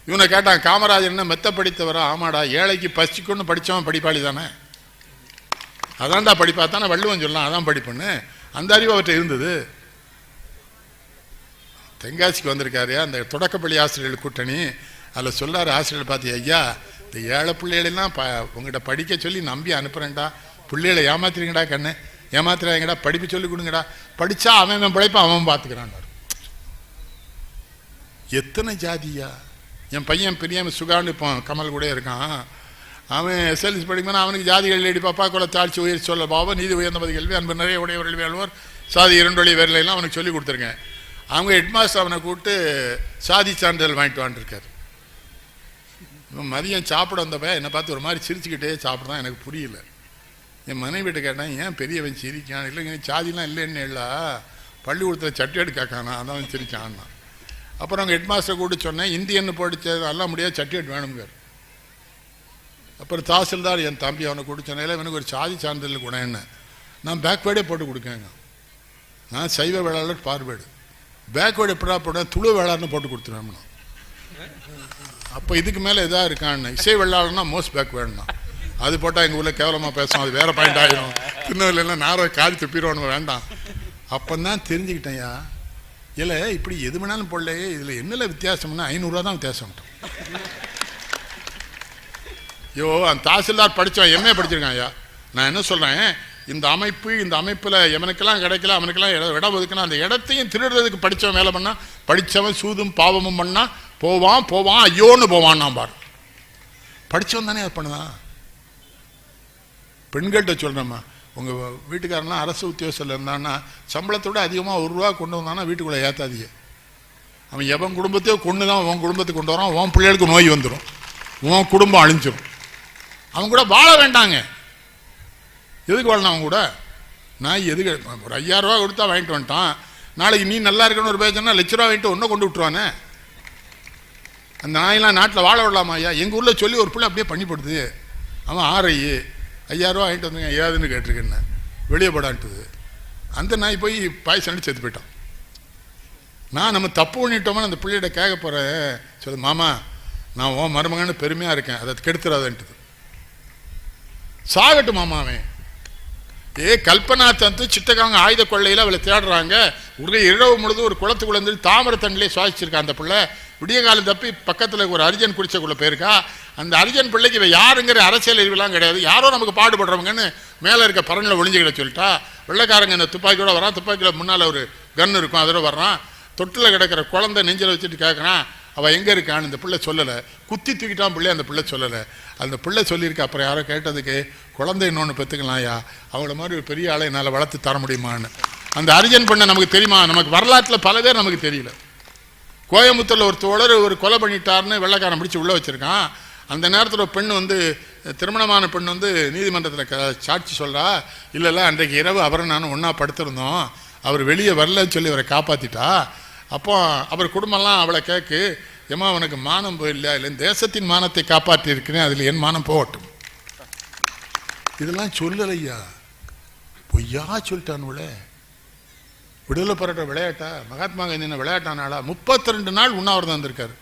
இவனை கேட்டான், காமராஜர் என்ன மெத்த படித்தவரா? ஆமாடா, ஏழைக்கு பசிக்குன்னு படித்தவன் படிப்பாளி தானே, அதான்டா படிப்பா தானே வள்ளுவன் சொல்லலாம், அதான் படிப்புன்னு. அந்த அறிவு அவர்கிட்ட இருந்தது. தென்காசிக்கு வந்திருக்காரு அந்த தொடக்கப்பள்ளி ஆசிரியர்கள் கூட்டணி. அதில் சொல்லார் ஆசிரியர்கள் பார்த்து, ஐயா இந்த ஏழை பிள்ளைகளெல்லாம் உங்கள்கிட்ட படிக்க சொல்லி நம்பி அனுப்புகிறேன்டா, பிள்ளைகளை ஏமாத்துறீங்கடா, கண்ணு ஏமாத்துறாங்கடா, படிப்பு சொல்லி கொடுங்கடா, படித்தா அவன் பிழைப்பான் அவன் பார்த்துக்கிறான். எத்தனை ஜாதியா? என் பையன் பெரிய சுகான்னு இப்போ கமல் கூட இருக்கான், அவன் எஸ்எல்சி படிக்கணும், அவனுக்கு ஜாதிகள் எழுதி பாப்பா கொலை தாழ்ச்சி உயிர் சொல்ல பாவா நீதி உயர்ந்த கேள்வி அன்பு நிறைய உடையவர்கள் வேள்வோர் சாதி இரண்டொழி வேலையெல்லாம் அவனுக்கு சொல்லி கொடுத்துருக்கேன். அவங்க ஹெட்மாஸ்டர் அவனை கூப்பிட்டு சாதி சான்றிதழ் வாங்கிட்டு வாண்டிருக்காரு. மதியம் சாப்பிட வந்தப்ப என்னை பார்த்து ஒரு மாதிரி சிரிச்சுக்கிட்டே சாப்பிட்றான். எனக்கு புரியல. என் மனைவிட்ட கேட்டேன், ஏன் பெரியவன் சிரிக்கான்? இல்லைங்க சாதிலாம் இல்லைன்னு இல்லை, பள்ளிக்கூடத்தில் சட்டியாடு கேட்கானா, அதான் சிரிச்சான்னா. அப்புறம் அவங்க ஹெட்மாஸ்டர் கூப்பிட்டு சொன்னேன், இந்தியன்னு படித்தது எல்லாம் முடியாது, சட்டியாடு வேணுங்கார். அப்புறம் தாசில்தார் என் தம்பி அவனை கூப்பிட்டு சொன்னேன், எனக்கு ஒரு சாதி சான்றிதழ் கூட என்ன, நான் பேக்வேர்டே போட்டு கொடுக்கேங்க, நான் சைவ வேளாளர் பார்வேர்டு, பேக்வேர்டு எப்படா போட துளு வேளாளர்னு போட்டு கொடுத்துருவேன். அப்போ இதுக்கு மேலே எதாக இருக்கான்னு, இசை வெள்ளாளர்னா மோஸ்ட் பேக்வேர்டுனா அது போட்டால் எங்கள் ஊரில் கேவலமாக பேசுவோம், அது வேறு பாயிண்ட் ஆகிடும், திருநெல்வேலியில் நேரம் காதி துப்பிடுவோன்னு வேண்டாம். அப்போ தான் தெரிஞ்சுக்கிட்டேன்யா, இல்லை இப்படி எது வேணாலும் போடலையே, இதில் என்னல வித்தியாசம்னா 500 தான் வித்தியாசம். ஐயோ அந்த தாசில்தார் படித்தவன் எம்ஏ படிச்சிருக்கான். ஐயா நான் என்ன சொல்கிறேன், இந்த அமைப்பில் எவனுக்கெல்லாம் கிடைக்கல அவனுக்கெல்லாம் இடம் ஒதுக்கினா அந்த இடத்தையும் திருடுறதுக்கு படித்தவன் வேலை பண்ணால், படித்தவன் சூதும் பாவமும் பண்ணால் போவான் ஐயோன்னு போவான். நான் பாரு படித்தவன் தானே அது பண்ணுதான். பெண்கள்கிட்ட சொல்கிறேம்மா, உங்கள் வீட்டுக்காரன்லாம் அரசு உத்தியோகத்தில் இருந்தான்னா சம்பளத்தோட அதிகமாக 1 ரூபா கொண்டு வந்தானா வீட்டுக்குள்ளே ஏற்றாதீங்க. அவன் எவன் குடும்பத்தையோ கொண்டு தான் உன் குடும்பத்துக்கு கொண்டு வரான், உன் பிள்ளைகளுக்கு நோய் வந்துடும், உன் குடும்பம் அழிஞ்சிடும். அவன் கூட வாழ வேண்டாங்க. எதுக்கு வாழணும் அவன் கூட? நான் எதுக்கு ஒரு 5000 ரூபா கொடுத்தா வாங்கிட்டு வந்துட்டான், நாளைக்கு நீ நல்லா இருக்கணும்னு ஒரு பேச்சுன்னா 1,00,000 ரூபா வாங்கிட்டு ஒன்றை கொண்டு விட்டுருவானே. அந்த நாயெல்லாம் நாட்டில் வாழ விடலாமா ஐயா? எங்கள் ஊரில் சொல்லி ஒரு பிள்ளை அப்படியே பண்ணிப்படுது. அவன் 5000 ரூபா வாங்கிட்டு வந்துங்க ஏதுன்னு கேட்டிருக்கேன்னு வெளியே போடான்ட்டுது. அந்த நாய் போய் பாய்ச்சல் அடிச்சு செத்து போயிட்டான். நான் நம்ம தப்பு பண்ணிட்டோம்னு அந்த பிள்ளைகிட்ட கேட்க போகிறேன், சொல்லு மாமா நான் உன் மருமகன்னு பெருமையாக இருக்கேன், அதை கெடுத்துறாதுன்ட்டுது. சாகட்டு மாமாவே. கல்பனா தந்து சிட்டகாங்க ஆயுத கொள்ளையில் அவளை தேடுறாங்க. ஒரு இரவு முழுதும் ஒரு குளத்துக்குள்ள தாமரை தண்ணிலே சுவாசிச்சிருக்கா அந்த பிள்ளை. விடிய காலம் தப்பி பக்கத்தில் ஒரு அரிஜன் குடிச்சக்குள்ளே போயிருக்கா. அந்த அரிஜன் பிள்ளைக்கு இவ யாருங்கிற அரசியல் அறிவுலாம் கிடையாது, யாரோ நமக்கு பாடுபடுறவங்கன்னு மேலே இருக்க பரனில் ஒளிஞ்சுக்கிட சொல்லிட்டா. வெள்ளைக்காரங்க இந்த துப்பாக்கியோட வரான், துப்பாக்கியில் முன்னால் ஒரு கன் இருக்கும், அதோட வர்றான். தொட்டில் கிடக்கிற குழந்தை நெஞ்சில் வச்சுட்டு கேட்குறான், அவள் எங்கே இருக்கான்னு இந்த பிள்ளை சொல்லலை. குத்தி தூக்கிட்டான் பிள்ளை, அந்த பிள்ளை சொல்லலை. அந்த பிள்ளை சொல்லியிருக்கா. அப்புறம் யாரோ கேட்டதுக்கு, குழந்தை இன்னொன்று பெற்றுக்கலாம்யா, அவங்கள மாதிரி ஒரு பெரிய ஆளை என்னால் வளர்த்து தர முடியுமான்னு. அந்த அரிஜன் பண்ண நமக்கு தெரியுமா? நமக்கு வரலாற்றில் பல பேர் நமக்கு தெரியல. கோயம்புத்தூரில் ஒரு தோழர் ஒரு கொலை பண்ணிட்டாருன்னு வெள்ளைக்காரன் பிடிச்சி உள்ளே வச்சுருக்கான். அந்த நேரத்தில் ஒரு பெண் திருமணமான பெண் நீதிமன்றத்தில் சாட்சி சொல்கிறா, இல்லை அன்றைக்கு இரவு அவரை நான் ஒன்றா படுத்திருந்தோம், அவர் வெளியே வரலன்னு சொல்லி அவரை காப்பாற்றிட்டா. அப்போ அவர் குடும்பம்லாம் அவளை கேட்கு, ஏமா உனக்கு மானம் போயில்லையா? இல்லை தேசத்தின் மானத்தை காப்பாற்றி இருக்கிறேன், அதில் என் மானம் போகட்டும். இதெல்லாம் சொல்லலையா, பொய்யா சொல்லிட்டானுல. விடுதலை போராட்ட விளையாட்டா? மகாத்மா காந்தி விளையாட்டானாளா? 32 நாள் உண்ணாவிரதம் இருந்திருக்காரு.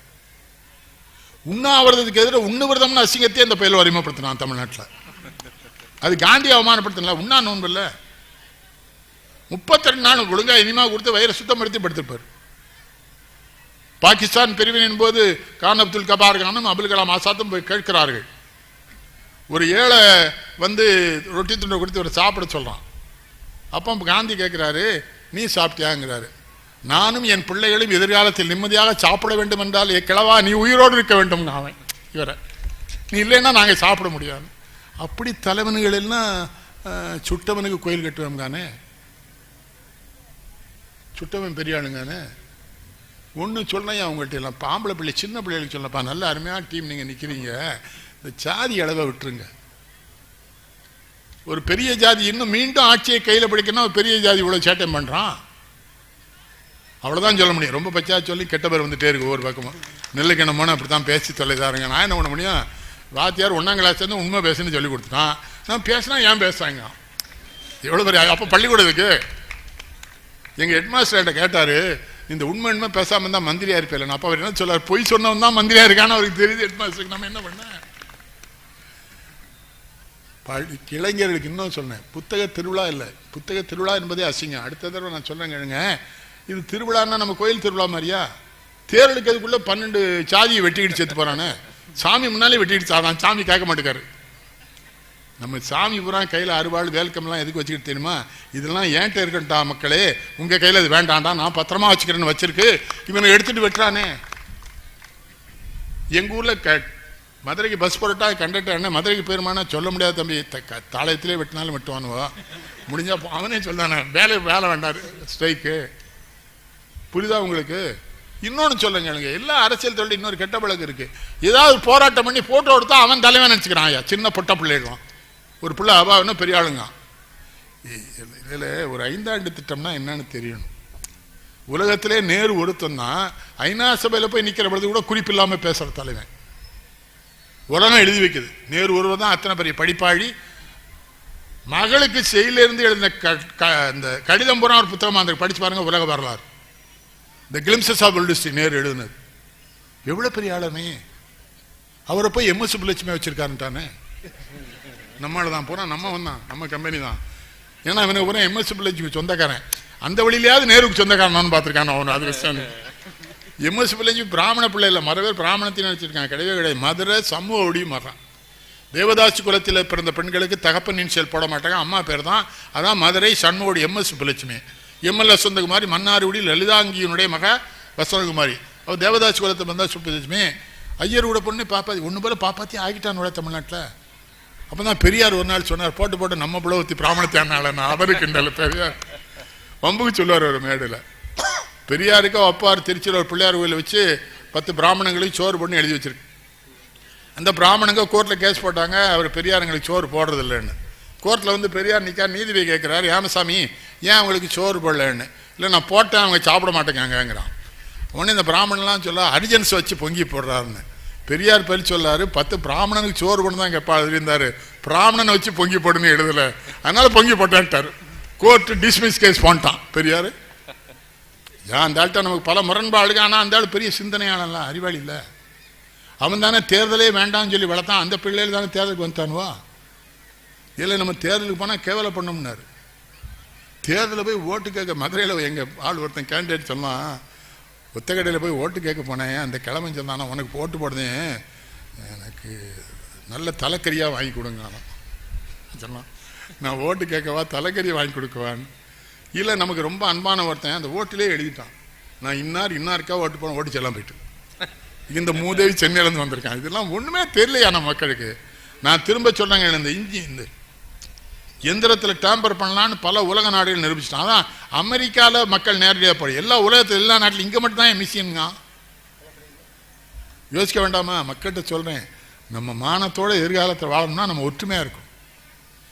உண்ணாவிரதத்துக்கு எதிராக உண்ணவிரதம்னு அசிங்கத்தையே அந்த பயில அறிமுகப்படுத்தினான் தமிழ்நாட்டில். அது காந்தி அவமானப்படுத்தினா உண்ணா நோன்பு இல்லை. 32 நாள் ஒழுங்கா இனிமா கொடுத்து வயிறை சுத்தப்படுத்தி படுத்திருப்பார். பாகிஸ்தான் பிரிவினின் போது கான் அப்துல் கபார் கானும் அபுல் கலாம் ஆசாத்தும் போய் கேட்கிறார்கள். ஒரு ஏழை ரொட்டி துண்டை கொடுத்து ஒரு சாப்பிட சொல்றான். அப்போ காந்தி கேட்கிறாரு, நீ சாப்பிட்டியாங்கிறாரு. நானும் என் பிள்ளைகளும் எதிர்காலத்தில் நிம்மதியாக சாப்பிட வேண்டும் என்றால் கிழவா நீ உயிரோடு இருக்க வேண்டும். அவன் இவரை நீ இல்லைன்னா நாங்கள் சாப்பிட முடியாது. அப்படி தலைவனுகள் எல்லாம் சுட்டவனுக்கு கோயில் கட்டுவோம் தானே, சுட்டவன் பெரிய ஆளுங்கானே. ஒன்று சொன்னையா அவங்கள்ட்ட எல்லாம் பாம்பளை பிள்ளை சின்ன பிள்ளைகளுக்கு சொல்லப்பா, நல்ல அருமையான டீம் நீங்கள் நிற்கிறீங்க, இந்த ஜாதி அளவை விட்டுருங்க. ஒரு பெரிய ஜாதி இன்னும் மீண்டும் ஆட்சியை கையில் பிடிக்கணும், பெரிய ஜாதி இவ்வளோ சேட்டை பண்ணுறான், அவ்வளோதான் சொல்ல முடியும். ரொம்ப பச்சா சொல்லி கெட்ட பேர் வந்துட்டே இருக்கு ஒவ்வொரு பக்கமும். நெல்லுக்கிணமான அப்படி தான் பேசி தொலைதாருங்க. நான் என்ன பண்ண முடியும்? வாத்தியார் 1ஆம் கிளாஸ் உண்மை பேசுன்னு சொல்லி கொடுத்துட்டான். நான் பேசினா ஏன் பேசுகிறாங்க? எவ்வளோ பெரிய அப்போ பள்ளிக்கூடத்துக்கு எங்கள் ஹெட்மாஸ்டர்கிட்ட கேட்டார், இந்த உண்மை பேசாம தான் மந்திரியா இருப்பேன். அப்ப அவர் என்ன சொல்றாரு, பொய் சொன்னவன் தான் மந்திரியா இருக்கான்னு அவருக்கு தெரியுது. ஹெட் மாஸ்டருக்கு நம்ம என்ன பண்ண? இளைஞர்களுக்கு இன்னும் சொன்னேன், புத்தக திருவிழா இல்லை, புத்தக திருவிழா என்பதே அசிங்கம். அடுத்த தடவை நான் சொல்றேங்க, இது திருவிழான்னா நம்ம கோயில் திருவிழா மாதிரியா? தேர் எடுக்கிறதுக்குள்ள 12 சாதியை வெட்டிக்கிட்டு செத்து போறானே, சாமி முன்னாலே வெட்டிக்கிட்டு சாதான், சாமி கேட்க மாட்டேக்காரு. நம்ம சாமி பூரா கையில் அறுவாள் வேல்கம்லாம் எதுக்கு வச்சுக்கிட்டு தெரியுமா? இதெல்லாம் ஏன்ட்ட இருக்கட்டா மக்களே, உங்க கையில் இது வேண்டாண்டா, நான் பத்திரமா வச்சுக்கிறேன்னு வச்சிருக்கு. இவனை எடுத்துட்டு வெட்டுறானே. எங்க ஊர்ல மதுரைக்கு பஸ் போட்டா கண்டக்டர் என்ன மதுரைக்கு போயிருமானா, சொல்ல முடியாது தம்பி, தாளத்திலே வெட்டினாலும் வெட்டுவானுவோ, முடிஞ்சா அவனே சொல்லானே, வேலை வேண்டாரு ஸ்ட்ரைக்கு. புரியுதா உங்களுக்கு? இன்னொன்னு சொல்லுங்க, எல்லா அரசியல் தொழில் இன்னொரு கெட்ட பழக்கம் இருக்கு. ஏதாவது போராட்டம் பண்ணி போட்டோ எடுத்தா அவன் தலைவன் நினைச்சுக்கிறான். ஐயா சின்ன பொட்ட பிள்ளைகளும் ஒரு பிள்ளை அபாவன்னா பெரிய ஆளுங்க. இதில் ஒரு 5 ஆண்டு திட்டம்னா என்னன்னு தெரியணும். உலகத்திலே நேரு ஒருத்தன் தான் ஐநா சபையில் போய் நிற்கிற பொழுது கூட குறிப்பு இல்லாமல் பேசுகிற தலைவன். உலகம் எழுதி வைக்குது, நேரு ஒருவர் தான் அத்தனை பெரிய படிப்பாளி. மகளுக்கு செயலிருந்து எழுதின இந்த கடிதம் பூரா ஒரு புத்தகமாக அந்த படிச்சு பாருங்க, உலக வரலாறு. இந்த glimpses of world history Nehru எழுதுனது. எவ்வளோ பெரிய ஆளுமே. அவரை போய் எம்எஸ் சுப்புலட்சுமி வச்சிருக்காருட்டானே. நம்மளால தான் போனா, நம்ம வந்தான், நம்ம கம்பெனி தான். ஏன்னா இவனுக்கு பூரா எம்எஸ் சுப்புலட்சுமி சொந்தக்காரன். அந்த வழியிலேயாவது நேருக்கு சொந்தக்காரன் பார்த்துருக்கான் அவன். அது விஷயம். எம்எஸ் சுப்புலட்சுமி பிராமண பிள்ளை இல்லை, மர பேர் பிராமணத்தின்னு வச்சிருக்காங்க. கிடையவே கிடையாது. மதுரை சமூக ஒடியும் மாறான். தேவதாசி குலத்தில் பிறந்த பெண்களுக்கு தகப்பனின் செயல் போட மாட்டாங்க, அம்மா பேர் தான். அதான் மதுரை சண்முகோடி எம்எஸ் சுப்புலட்சுமி. எம்எல் வசந்தகுமாரி மன்னார்குடி லலிதாங்கியினுடைய மக வசந்தகுமாரி. அவர் தேவதாசி குலத்தை வந்தா சுப்புலட்சுமி. ஐயர் கூட பொண்ணு பாப்பாத்தி ஒன்று போல பாப்பாத்தி ஆகிட்டான் தமிழ்நாட்டில். அப்போ தான் பெரியார் ஒரு நாள் சொன்னார், போட்டு நம்ம புலவத்தி பிராமணத்தானால அவருக்கு பெரியார் வம்புக்கு சொல்லுவார் ஒரு மேடையில். பெரியாருக்கு அப்பார் திருச்சியில் ஒரு பிள்ளையார் கோயிலை வச்சு 10 பிராமணங்களையும் சோறு பண்ணி எழுதி வச்சிருக்கு. அந்த பிராமணங்க கோர்ட்டில் கேஸ் போட்டாங்க, அவர் பெரியாருங்களுக்கு சோறு போடுறதில்லைன்னு. கோர்ட்டில் வந்து பெரியார் நிற்கார், நீதிபதி கேட்குறாரு, ஏமசாமி ஏன் அவங்களுக்கு சோறு போடலன்னு. இல்லை நான் போட்டேன், அவங்க சாப்பிட மாட்டேங்கிறான். உடனே இந்த பிராமணன்லாம் சொல்ல ஹரிஜன்ஸ் வச்சு பொங்கி போடுறாருன்னு. பெரியார் பேர் சொல்லாரு, 10 பிராமணனுக்கு சோறு பண்ணு தான் கேட்பா இருந்தாரு, பிராமணனை வச்சு பொங்கி போடுன்னு எழுதலை, அதனால பொங்கி போட்டான்ட்டாரு. கோர்ட்டு டிஸ்மிஸ் கேஸ் பண்ணிட்டான் பெரியார். அந்த ஆள்கிட்ட நமக்கு பல முரண்பாடுங்க. ஆனால் அந்த ஆள் பெரிய சிந்தனையானல, அறிவாளி இல்லை. அவன் தானே தேர்தலே வேண்டாம்னு சொல்லி வளர்த்தான். அந்த பிள்ளைகள் தானே தேர்தலுக்கு வந்துட்டானுவா. இல்லை நம்ம தேர்தலுக்கு போனால் கேவலம் பண்ணோம்னாரு. தேர்தலில் போய் ஓட்டு கேட்க மதுரையில் எங்கள் ஆள் ஒருத்தன் கேண்டிடேட் சொன்னான், ஒத்தக்கடையில் போய் ஓட்டு கேட்க போனேன். அந்த கிழமை சொன்னானா, உனக்கு ஓட்டு போடுதேன், எனக்கு நல்ல தலைக்கறியாக வாங்கி கொடுங்க சொன்னான். நான் ஓட்டு கேட்கவா தலைக்கறியை வாங்கி கொடுக்குவான்னு. இல்லை நமக்கு ரொம்ப அன்பான ஒருத்தன் அந்த ஓட்டிலே எழுதிட்டான், நான் இன்னாருக்கா ஓட்டு போன ஓட்டு செல்லாம் போயிட்டு. இந்த மூதேவி சென்னையிலேருந்து வந்திருக்கான். இதெல்லாம் ஒன்றுமே தெரியலையா நம்ம மக்களுக்கு. நான் திரும்ப சொன்னாங்க, இந்த எந்திரத்தில் டேம்பர் பண்ணலான்னு பல உலக நாடுகள் நிரூபிச்சிட்டான். அதான் அமெரிக்காவில் மக்கள் நேரடியாக போய் எல்லா உலகத்தில் எல்லா நாட்டிலும் இங்கே மட்டும் தான் மிஷின்ங்க. யோசிக்க வேண்டாமா? மக்கள்கிட்ட சொல்கிறேன், நம்ம மானத்தோடு எதிர்காலத்தில் வாழணும்னா நம்ம ஒற்றுமையாக இருக்கும்.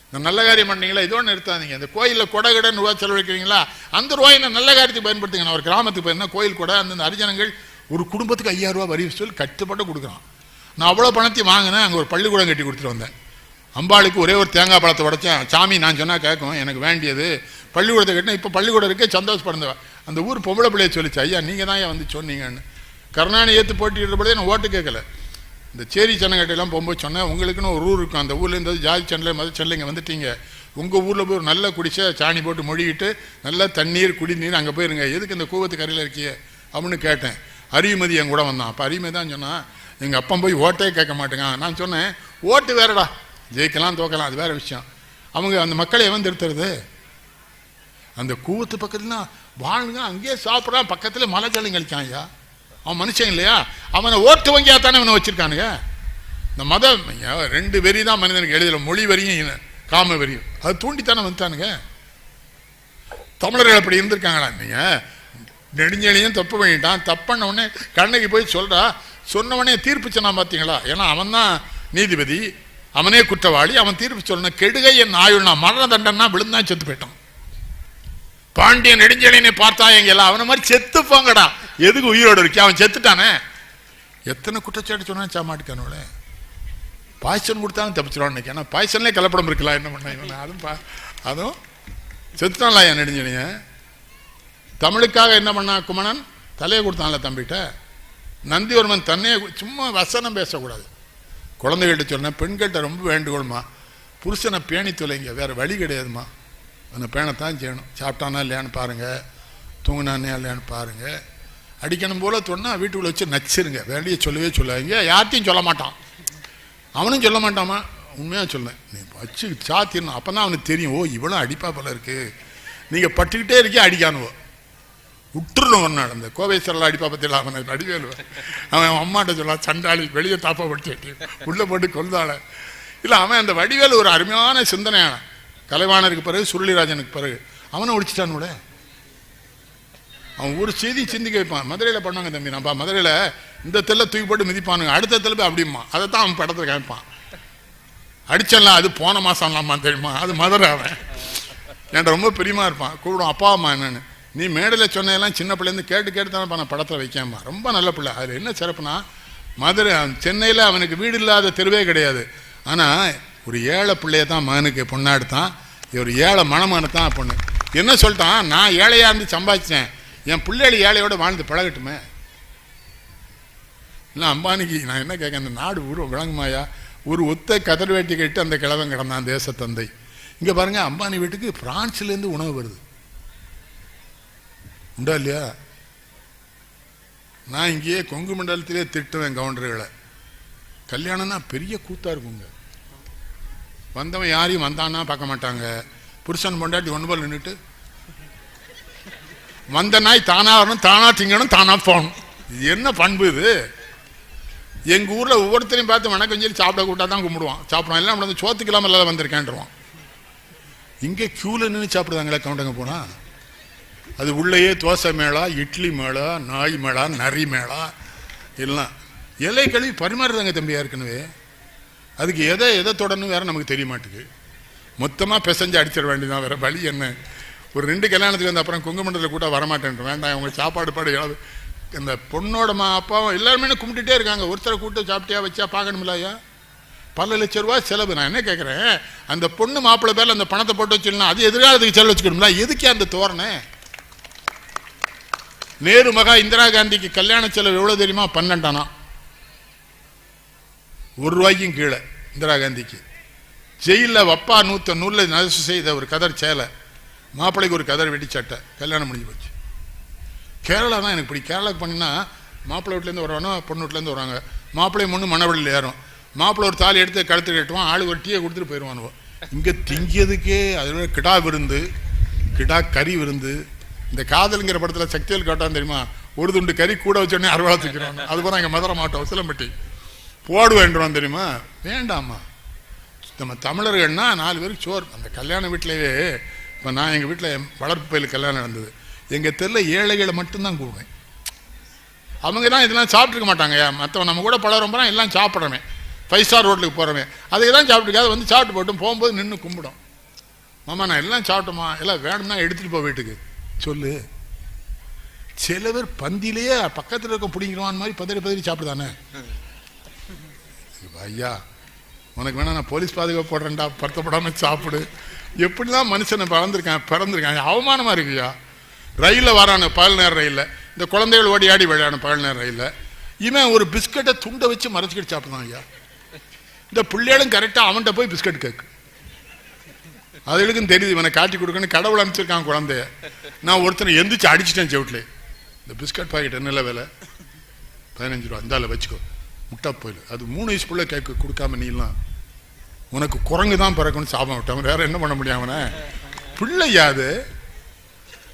இந்த நல்ல காரியம் பண்ணீங்களா, இதோடு நிறுத்தாதீங்க. இந்த கோயிலில் கொடைகடன் ரூபா செலவழிக்கிறீங்களா, அந்த ரூபாய் நல்ல காரியத்துக்கு பயன்படுத்துங்க. நான் ஒரு கிராமத்துக்கு போயிருந்தேன், கோயில் கொடை அந்தந்த ஹரிஜனங்கள் ஒரு குடும்பத்துக்கு 5000 ரூபா வரி சொல்லி கட்டுப்பட்டு கொடுக்குறான். நான் அவ்வளோ பணத்தையும் வாங்கினேன். அங்கே ஒரு பள்ளிக்கூடம் கட்டி கொடுத்துட்டு வந்தேன். அம்பாளுக்கு ஒரே ஒரு தேங்காய் பழத்தை உடைச்சேன். சாமி நான் சொன்னால் கேட்கும், எனக்கு வேண்டியது பள்ளிக்கூடத்தை கட்டினேன். இப்போ பள்ளிக்கூடம் இருக்கே சந்தோஷப்படுந்தவன். அந்த ஊர் பொம்பளை பிள்ளைய சொல்லிச்சு, ஐயா நீங்கள் தான் வந்து சொன்னீங்கன்னு. கருணாநிதி ஏற்று போட்டியிட்டபடியே நான் ஓட்டு கேட்கல. இந்த சேரி சனங்கட்டையெல்லாம் போகும்போது சொன்னேன், உங்களுக்குன்னு ஒரு ஊர் இருக்கும், அந்த ஊரில் இருந்தது ஜாதி சண்டை மத சண்டை இங்கே வந்துட்டீங்க, உங்கள் ஊரில் போய் ஒரு நல்ல குடிச்ச சாணி போட்டு மொழிகிட்டு நல்ல தண்ணீர் குடிநீர் அங்கே போயிருங்க, எதுக்கு இந்த கூவத்து கரையில் இருக்கிய அப்படின்னு கேட்டேன். அறிவுமதி என் கூட வந்தான். அப்போ அறிவுமதி தான் சொன்னான், எங்கள் அப்பா போய் ஓட்டே கேட்க மாட்டேங்க. நான் சொன்னேன், ஓட்டு வேறடா, ஜெயிக்கலாம் தோக்கலாம் அது வேற விஷயம். அவங்க அந்த மக்களை எவன் திருத்துறது? அந்த கூவத்து பக்கத்துலாம் வாழுங்க, அங்கேயே சாப்பிட்றான், பக்கத்தில் மலை ஜலம் கழிச்சான். ஐயா அவன் மனுஷன் இல்லையா? அவனை ஓட்டு வங்கியாக தானே அவனை வச்சிருக்கானுங்க. இந்த மதம் 2 வெறி தான் மனிதனுக்கு எழுதல, மொழி வரியும் காம வரியும். அது தூண்டித்தானே வந்துட்டானுங்க. தமிழர்கள் அப்படி இருந்திருக்காங்களா? நீங்கள் நெடுஞ்செழியும் தப்பு பண்ணிட்டான். தப்புன்ன உடனே கண்ணகி போய் சொல்கிறா, சொன்னவனே தீர்ப்பு சொன்னான் பார்த்தீங்களா? ஏன்னா அவன் தான் நீதிபதி, அவனே குற்றவாளி, அவன் தீர்ப்பு சொல்லணும். கெடுகை என் ஆயுள்னா மரண தண்டனா விழுந்தான் செத்து போயிட்டான். பாண்டியன் நெடுஞ்செழியனை பார்த்தா எங்கெல்லாம் அவனை மாதிரி செத்து போங்கடா, எதுக்கு உயிரோடு இருக்கே, அவன் செத்துட்டானே. எத்தனை குற்றச்சாட்டு சொன்னா சாமாட்டுக்கானோட பாய்ச்சன் கொடுத்தாலும் தப்பிச்சிருவான். ஏன்னா பாய்ச்சன்லேயே கலப்படம் இருக்கலாம், என்ன பண்ண இவன் அதுவும் செத்துட்டான்ல என் நெடுஞ்செழியன். தமிழுக்காக என்ன பண்ணா குமணன்? தலையை கொடுத்தான்ல தம்பிகிட்ட. நந்திவர்மன் தன்னையே சும்மா வசனம் பேசக்கூடாது. குழந்தைகள்கிட்ட சொன்னேன், பெண்கள்கிட்ட ரொம்ப வேண்டுகோள்மா, புருஷனை பேணி தொலைங்க, வேறு வழி கிடையாதுமா. அந்த பேணைத்தான் செய்யணும். சாப்பிட்டானா இல்லையான்னு பாருங்கள், தூங்கினானே இல்லையான்னு பாருங்கள். அடிக்கணும் போல் சொன்னால் வீட்டுக்குள்ளே வச்சு நச்சிருங்க. வேண்டிய சொல்லவே சொல்லாதீங்க. யார்ட்டையும் சொல்ல மாட்டான், அவனும் சொல்ல மாட்டாமா. உண்மையாக சொல்லேன், நீ வச்சு சாத்திடணும். அப்போ தான் அவனுக்கு தெரியும், ஓ இவ்வளோ அடிப்பா போல இருக்குது. நீங்கள் பட்டுக்கிட்டே இருக்கே அடிக்கானுவோ, விட்டுருணும். ஒரு நாள் அந்த கோவேஸ்வரில் அடிப்பா பற்றியில் அவனை அடிவேலுவன். அவன் அம்மாட்ட சொல்லலாம், சண்டாளி வெளியே தாப்பா படிச்சு உள்ளே போட்டு கொள்ளாள. இல்லை, அவன் அந்த வடிவேல் ஒரு அருமையான சிந்தனையான கலைவாணருக்கு பிறகு சுருளிராஜனுக்கு பிறகு அவனை ஒடிச்சிட்டான் கூட. அவன் ஒரு செய்தி சிந்திக்க வைப்பான். மதுரையில் பண்ணாங்க தம்பி, நம்ம மதுரையில் இந்த தெல்ல தூக்கி போட்டு மிதிப்பானுங்க, அடுத்த தெல்ல போய் அப்படிமா. அதை தான் அவன் படத்தில் காமிப்பான். அடிச்சலாம், அது போன மாதம்லாமா தெரியுமா, அது மதுரை. அவன் என்கிட்ட ரொம்ப பிரியமாக இருப்பான். கூப்பிடும், அப்பா அம்மா என்னன்னு. நீ மேடையில் சொன்னதெல்லாம் சின்ன பிள்ளைலேருந்து கேட்டு கேட்டு தானே நான் படத்தில் வைக்காமா. ரொம்ப நல்ல பிள்ளை. அதில் என்ன சிறப்புனா, மதுரை சென்னையில் அவனுக்கு வீடு இல்லாத தெருவே கிடையாது. ஆனால் ஒரு ஏழை பிள்ளைய தான் மகனுக்கு பொண்ணாக எடுத்தான். ஒரு ஏழை மணமகனை தான் பொண்ணு. என்ன சொல்லிட்டான், நான் ஏழையாக இருந்து சம்பாதிச்சேன், என் பிள்ளைகள் ஏழையோடு வாழ்ந்து பழகட்டுமே. இல்லை அம்பானிக்கு நான் என்ன கேட்க, அந்த நாடு ஊர் விளங்குமாயா. ஒரு ஒத்த கதர் வேட்டி கட்டு அந்த கிழவன் கிடந்தான் தேசத்தந்தை. இங்கே பாருங்கள், அம்பானி வீட்டுக்கு பிரான்ஸ்லேருந்து உணவு வருது. உண்டா இல்லையா? நான் இங்கேயே கொங்கு மண்டலத்திலே திட்டுவேன் கவுண்டர்களை. கல்யாணம்னா பெரிய கூத்தாக இருக்குங்க. வந்தவன் யாரையும் வந்தான்னா பார்க்க மாட்டாங்க. புருஷன் பொண்டாட்டி ஒன்று போல் நின்றுட்டு, வந்த நாய் தானாக வரணும், தானாக திங்கணும், தானாக போகணும். இது என்ன பண்பு இது? எங்கள் ஊரில் ஒவ்வொருத்தரையும் பார்த்து வணக்கம் சொல்லி சாப்பிட கூட்டா தான் கும்பிடுவான். சாப்பிடுவான், எல்லாம் வந்து சோத்துக்கெல்லாம் எல்லாம் வந்திருக்கேன்ருவான். இங்கே க்யூவில் நின்று சாப்பிடுவாங்களே கவுண்டங்க போனால். அது உள்ளேயே தோசை மேளா, இட்லி மேளா, நாய் மேளா, நரி மேளா எல்லாம் இலை கழுவி பரிமாறுறாங்க தம்பியா. ஏற்கனவே அதுக்கு எதை தொடர்ந்து வேற நமக்கு தெரிய மாட்டேங்குது. மொத்தமாக பிசைஞ்சு அடிச்சிட வேண்டியதான், வேற வழி என்ன? ஒரு 2 கல்யாணத்துக்கு வந்து அப்புறம் கொங்கு மண்டலத்தில் கூட வரமாட்டேன், வேண்டாம் அவங்க சாப்பாடு பாடு. இந்த பொண்ணோட அப்பாவும் எல்லாருமே கும்பிட்டுட்டே இருக்காங்க. ஒருத்தரை கூப்பிட்டு சாப்பிட்டியா வச்சா பார்க்கணுமில்லையா? பல லட்சம் ரூபா செலவு. நான் என்ன கேட்குறேன், அந்த பொண்ணு மாப்பிள்ளை பேரில் அந்த பணத்தை போட்டு வச்சுருந்தா அது எதிர்காலத்துக்கு செலவு வச்சுக்கணும்ல. எதுக்கே அந்த தோரணை? நேரு மகா இந்திரா காந்திக்கு கல்யாண செலவு எவ்வளோ தெரியுமா? 12 அணா. ₹1 கீழே இந்திரா காந்திக்கு. ஜெயிலில் வப்பா நூலில் நரசு செய்த ஒரு கதர் சேலை, மாப்பிள்ளைக்கு ஒரு கதர் வெட்டி சட்டை, கல்யாணம் முடிஞ்சு போச்சு. கேரளா தான் எனக்கு பிடிக்கும். கேரளாவுக்கு பண்ணினா மாப்பிள்ளை வீட்டிலேருந்து வருவானோ பொண்ணு வீட்டிலேருந்து வருவாங்க. மாப்பிள்ளை பொண்ணு மணவழியில் ஏறும். மாப்பிள்ளை ஒரு தாலி எடுத்து கழுத்து கட்டுவான், ஆளு ஒரு டீயை கொடுத்துட்டு போயிடுவானுவோ. இங்கே திங்கியதுக்கே அதோட கிடா விருந்து, கிடா கறி விருந்து. இந்த காதலுங்கிற படத்தில் சக்திவேல் காட்டான்னு தெரியுமா, ஒரு துண்டு கறி கூட வச்சோடனே அறுவா தூக்கிறான். அது போல இங்கே மதுரை மாட்டோம், சிலம்பட்டி போடுவேன்றான் தெரியுமா. வேண்டாமா, நம்ம தமிழர்கள்னா 4 பேருக்கு சோறு. அந்த கல்யாண வீட்டிலேயே இப்போ நான் எங்கள் வீட்டில் வளர்ப்பு பயிலுக்கு கல்யாணம் நடந்தது. எங்கள் தெருவில் ஏழைகளை மட்டும்தான் கூடுவேன். அவங்க தான் இதெல்லாம் சாப்பிட்ருக்க மாட்டாங்க. மற்றவன் நம்ம கூட பழகிறோம்னா எல்லாம் சாப்பிட்றமே, 5 ஸ்டார் ஹோட்டலுக்கு போகிறவன் அதுக்கு தான் சாப்பிட்டுருக்காது. வந்து சாப்பிட்டு போட்டும் போகும்போது நின்று கும்பிடும். மாமா நான் எல்லாம் சாப்பிட்டோமா, எல்லாம் வேணும்னா எடுத்துகிட்டு போ வீட்டுக்கு சொல்லு. சில பேர் பந்திலேயே பக்கத்தில் இருக்க பிடிங்கிறவான் மாதிரி பதறி சாப்பிடுதானே. ஐயா உனக்கு வேணா நான் போலீஸ் பாதுகாப்பு போடுறேன்டா, படுத்தப்படாமல் சாப்பிடு. எப்படிலாம் மனுஷனை பிறந்திருக்கான். அவமானமாக இருக்குயா. ரயிலில் வரானு பகல் நேரம் ரயிலில், இந்த குழந்தைகள் ஓடி ஆடி விளையாடு பகல் நேரம் ரயிலில். இவன் ஒரு பிஸ்கட்டை துண்டை வச்சு மறைச்சிக்கிட்டு சாப்பிடுதான் ஐயா. இந்த பிள்ளைகளும் கரெக்டாக அவன்கிட்ட போய் பிஸ்கட் கேட்கு. அதுகளுக்கும் தெரியுது இவனை காட்டி கொடுக்கணும். கடவுள் அனுப்பிச்சிருக்கான் குழந்தைய. நான் ஒருத்தனை எந்திரிச்சு அடிச்சிட்டேன் செவிட்டில். இந்த பிஸ்கட் பாக்கெட் என்ன விலை? 15 ரூபா. இந்தால வச்சுக்கோ, முட்டா போயிடு. அது 3 வயசு பிள்ளை கேட்க கொடுக்காம நீலாம் உனக்கு குரங்கு தான் பிறக்கணும்னு சாபம் விட்டான். வேற என்ன பண்ண முடியும் அவனை? பிள்ளையாது.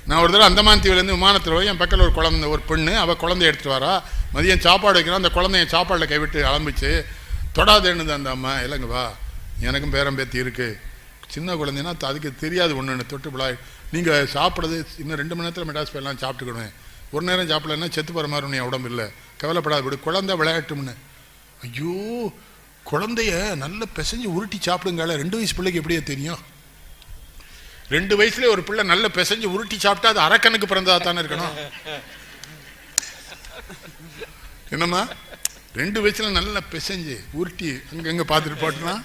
நான் ஒரு தடவை அந்தமான் தீவிலேருந்து விமானத்தில் போய் என் பக்கத்தில் ஒரு பெண்ணு, அவள் குழந்தைய எடுத்துகிட்டு வரா. மதியம் சாப்பாடு வைக்கிறான். அந்த குழந்தைய சாப்பாடில் கைவிட்டு அலம்பிச்சு தொடாதேன்னுது அந்த அம்மா. இல்லைங்க வா, எனக்கும் பேரம்பேத்தி இருக்குது. சின்ன குழந்தைன்னா அதுக்கு தெரியாது ஒன்று தொட்டு விழா. நீங்கள் சாப்பிட்றது இன்னும் 2 மணி நேரத்தில் மெட்ராஸ் போயெல்லாம் சாப்பிட்டுக்கணும். ஒரு நேரம் சாப்பிடலன்னா செத்து போகிற மாதிரி உன்னை உடம்பு இல்லை, கவலைப்படாது விடு, குழந்தை விளையாட்டும்னு. ஐயோ, குழந்தைய நல்ல பிசைஞ்சு உருட்டி சாப்பிடுங்கால. 2 வயசு பிள்ளைக்கு எப்படியே தெரியும்? 2 வயசுலேயே ஒரு பிள்ளை நல்ல பிசைஞ்சு உருட்டி சாப்பிட்டா அது அரக்கனுக்கு பிறந்ததா தானே இருக்கணும். என்னம்மா 2 வயசுல நல்லா பிசைஞ்சு உருட்டி அங்கங்கே பார்த்துட்டு போட்டுனா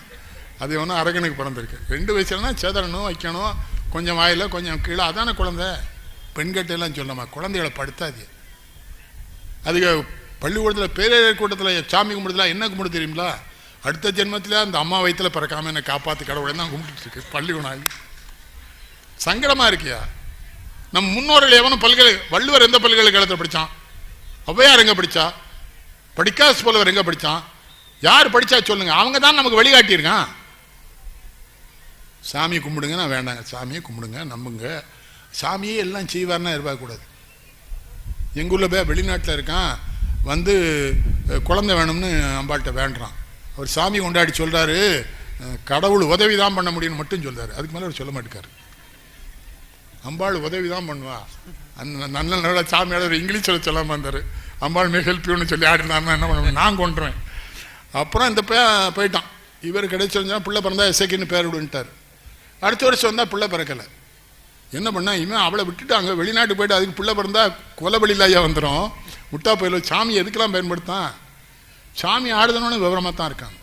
அது ஒன்றும் அரக்கனுக்கு பிறந்திருக்கு. 2 வயசுலனா சேதரணும், வைக்கணும், கொஞ்சம் வாயில் கொஞ்சம் கீழே, அதான குழந்தை. பெண்கிட்ட எல்லாம் சொல்லமா குழந்தைகளை படுத்தாது. அதுக்கு பள்ளிக்கூடத்தில் பேரேற கூட்டத்தில் சாமி கும்பிடுறதுல என்ன கும்பிடு தெரியுங்களா? அடுத்த ஜென்மத்தில் அந்த அம்மா வயிற்றில் பிறக்காமல் என்னை காப்பாற்று கடவுளை தான் கும்பிட்டு இருக்கு பள்ளிக்கூடாகி. சங்கடமாக இருக்கியா? நம்ம முன்னோர்கள் எவனும் வள்ளுவர் எந்த பல்கலைக்கழகத்தில் படித்தான்? ஔவையார் எங்கே படித்தா? படிக்காசு போலவர் எங்கே படித்தான்? யார் படித்தா சொல்லுங்க. அவங்க தான் நமக்கு வழிகாட்டியிருக்கான். சாமி கும்பிடுங்க, நான் வேண்டாங்க. சாமியை கும்பிடுங்க, நம்புங்க. சாமியே எல்லாம் செய்வார்னா எதிர்பார்க்கக்கூடாது. எங்கள் ஊரில் போய் வெளிநாட்டில் இருக்கான், வந்து குழந்தை வேணும்னு அம்பாள்கிட்ட வேண்டான். அவர் சாமி கொண்டாடி சொல்கிறாரு, கடவுள் உதவி தான் பண்ண முடியும்னு மட்டும் சொல்கிறாரு. அதுக்கு மேலே அவர் சொல்ல மாட்டேக்காரு. அம்பாள் உதவி தான் பண்ணுவா. அந்த நல்ல நல்ல சாமியோட ஒரு இங்கிலீஷில் சொல்லாமல் வந்தார். அம்பாள் மே ஹெல்ப் யூன்னு சொல்லி ஆடினாருன்னா என்ன பண்ணுவேன், நான் கொண்டுருவேன். அப்புறம் இந்த போயிட்டான். இவர் கிடைச்சி வந்தால் பிள்ளை பிறந்தா எஸ்ஐக்கின்னு பேர் விடுன்ட்டார். அடுத்த வருஷம் வந்தால் பிள்ளை பிறக்கலை. என்ன பண்ணா, இவன் அவளை விட்டுட்டு அங்கே வெளிநாட்டு போயிட்டு அதுக்கு பிள்ளை பிறந்தா கொலைபலியில் ஐயா வந்துடும். முட்டா போயில சாமி எதுக்கெல்லாம் பயன்படுத்தான்? சாமி ஆடுதணுன்னு விவரமாக தான் இருக்காங்க.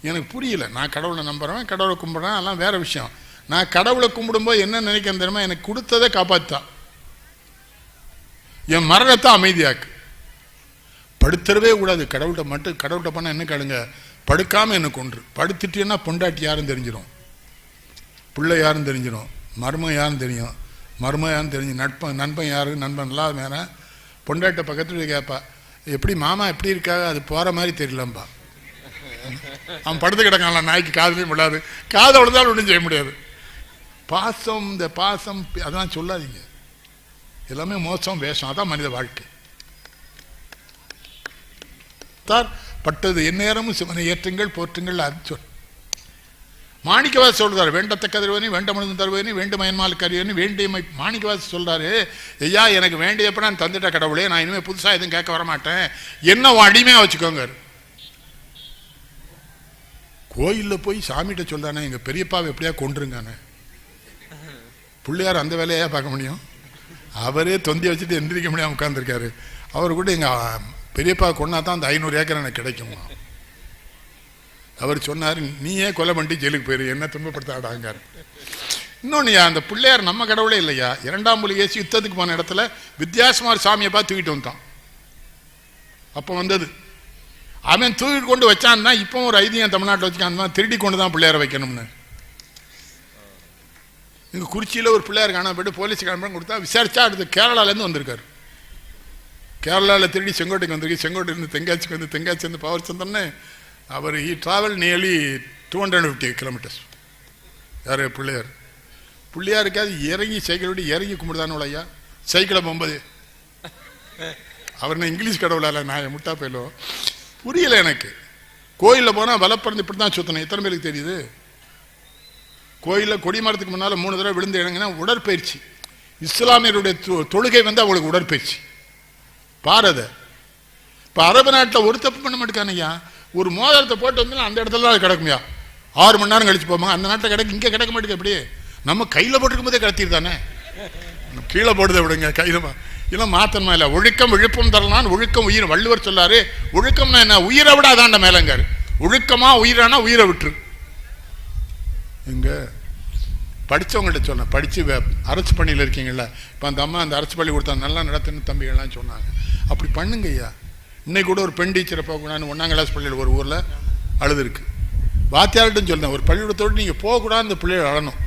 எனக்கு புரியல. நான் கடவுளை நம்புறேன், கடவுளை கும்பிட்றேன், அதெல்லாம் வேற விஷயம். நான் கடவுளை கும்பிடும்போது என்ன நினைக்கிறேன் தெரியுமா? எனக்கு கொடுத்ததை காப்பாற்றா, என் மரணத்தை அமைதியாக்கு. படுத்துறவே கூடாது கடவுள்கிட்ட மட்டும். கடவுள்கிட்ட பண்ண என்ன கேளுங்க, படுக்காமல் என்ன கொன்று. படுத்துட்டேன்னா பொண்டாட்டி யாரும் தெரிஞ்சிடும், பிள்ளை யாரும் தெரிஞ்சிடும், மருமன் யாரும் தெரியும், மருமன் யாரும் தெரிஞ்சு, நண்பன் யாரு, நண்பன் எல்லாம் வேற. பொண்டாட்ட பக்கத்துல கேட்பா, எப்படி மாமா எப்படி இருக்காங்க, அது போகிற மாதிரி தெரியலம்பா. அவன் படுத்து கிடக்கான்ல, நாய்க்கு காதுலையும் விடாது, காதை விழுந்தாலும் ஒன்றும் செய்ய முடியாது. பாசம், இந்த பாசம் அதெல்லாம் சொல்லாதீங்க, எல்லாமே மோசம் வேஷம். அதான் மனித வாழ்க்கை. பட்டது எந்நேரமும் சிவனை ஏற்றுங்கள் போற்றுங்கள். அது சொல். மாணிக்கவாசி சொல்றாரு, வேண்டத்தக்க தருவனி வேண்டமனு தருவனி வேண்டுமயன்மால் கருவனி வேண்டியமை. மாணிக்கவாசி சொல்றாரு, ஐயா எனக்கு வேண்டியப்ப நான் தந்துட்ட கடவுளே, நான் இனிமேல் புதுசாக எதுவும் கேட்க வரமாட்டேன், என்ன அடிமையாக வச்சுக்கோங்க. கோயிலில் போய் சாமிகிட்ட சொல்றானே, எங்கள் பெரியப்பாவை எப்படியா கொண்டுருங்கானே. பிள்ளையார் அந்த வேலையா பார்க்க முடியும்? அவரே தொந்தி வச்சுட்டு எந்திரிக்க முடியாமல் உட்காந்துருக்காரு. அவர் கூட எங்கள் பெரியப்பா கொண்டா தான் அந்த 500 ஏக்கர் எனக்கு கிடைக்குமா. அவர் சொன்னார், நீயே கொலை பண்ணி ஜெயிலுக்கு போயிரு, என்ன துன்பப்படுத்தாடாங்க. இன்னொன்று, அந்த பிள்ளையார் நம்ம கடவுளே இல்லையா. 2ஆம் புலிகேசி யுத்தத்துக்கு போன இடத்துல வித்யாசுமார் சாமியை பார்த்து தூக்கிட்டு வந்தான். அப்போ வந்தது அவன் தூக்கிட்டு கொண்டு வச்சான்னா, இப்போ ஒரு ஐதீகம் தமிழ்நாட்டில் வச்சுக்கான், திருடி கொண்டு தான் பிள்ளையாரை வைக்கணும்னு. இங்கே குறிச்சியில் ஒரு பிள்ளையார் காண போய்ட்டு போலீஸ் காணப்படம் கொடுத்தா விசாரிச்சா அடுத்து கேரளாலேருந்து வந்திருக்காரு. கேரளாவில் திருடி செங்கோட்டைக்கு வந்திருக்கு. செங்கோட்டையிலேருந்து தெங்காச்சிக்கு வந்து, தெங்காச்சி வந்து power சந்தன்னு hour travel nearly 250 kilometres. யார் பிள்ளையார்? பிள்ளையாருக்காது இறங்கி சைக்கிள் விட்டு இறங்கி கும்பிடுதானு ஐயா. சைக்கிளை போகும்போது அவர் நான் இங்கிலீஷ் கடவுளால் நான் முட்டா போயிலும் புரியல எனக்கு. கோயிலில் போனால் வலப்பறந்து இப்படி தான் சுற்றணும். எத்தனை பேருக்கு தெரியுது? கோயிலில் கொடிமரத்துக்கு முன்னால் 3 தடவை விழுந்து இறங்கினா உடற்பயிற்சி. இஸ்லாமியருடைய தொழுகை வந்து அவங்களுக்கு உடற்பயிற்சி. பாரத இப்போ அரபு நாட்டில் ஒரு தப்பு பண்ண மாட்டேக்கானையா. ஒரு மோதிரத்தை போட்டு வந்து அந்த இடத்துல தான் அது கிடக்குமையா. 6 மணி நேரம் கழிச்சு போவாங்க. அந்த நாட்டில் கிடக்கு, இங்கே கிடக்க மாட்டேங்க. எப்படி நம்ம கையில் போட்டுருக்கும் போதே கடத்திருந்தானே. கீழே போடுதை விடுங்க, கையில் இல்லை மாத்தன்மா இல்லை. ஒழுக்கம் விழுப்பம் தரலான்னு ஒழுக்கம் உயிர். வள்ளுவர் சொல்லாரு, ஒழுக்கம்னா என்ன? உயிரை விட அதாண்ட மேலங்காரு. ஒழுக்கமா உயிரானா உயிரை விட்டுரு. இங்க படித்தவங்கள்ட்ட சொன்னேன், படித்து அரசு பள்ளியில் இருக்கீங்களா, இப்போ அந்த அம்மா அந்த அரசு பள்ளி கொடுத்தா நல்லா நடத்துன்னு தம்பிகள்லாம் சொன்னாங்க. அப்படி பண்ணுங்க ஐயா. இன்னைக்கு கூட ஒரு பெண் டீச்சரை போகக்கூடாதுன்னு 1ஆம் கிளாஸ் பள்ளியில் ஒரு ஊரில் அழுதுருக்கு. வாத்தியார்ட்டும் சொல்லுவேன், ஒரு பள்ளிக்கூடத்தோடு நீங்கள் போகக்கூடாது, அந்த பிள்ளைகள் அழணும்.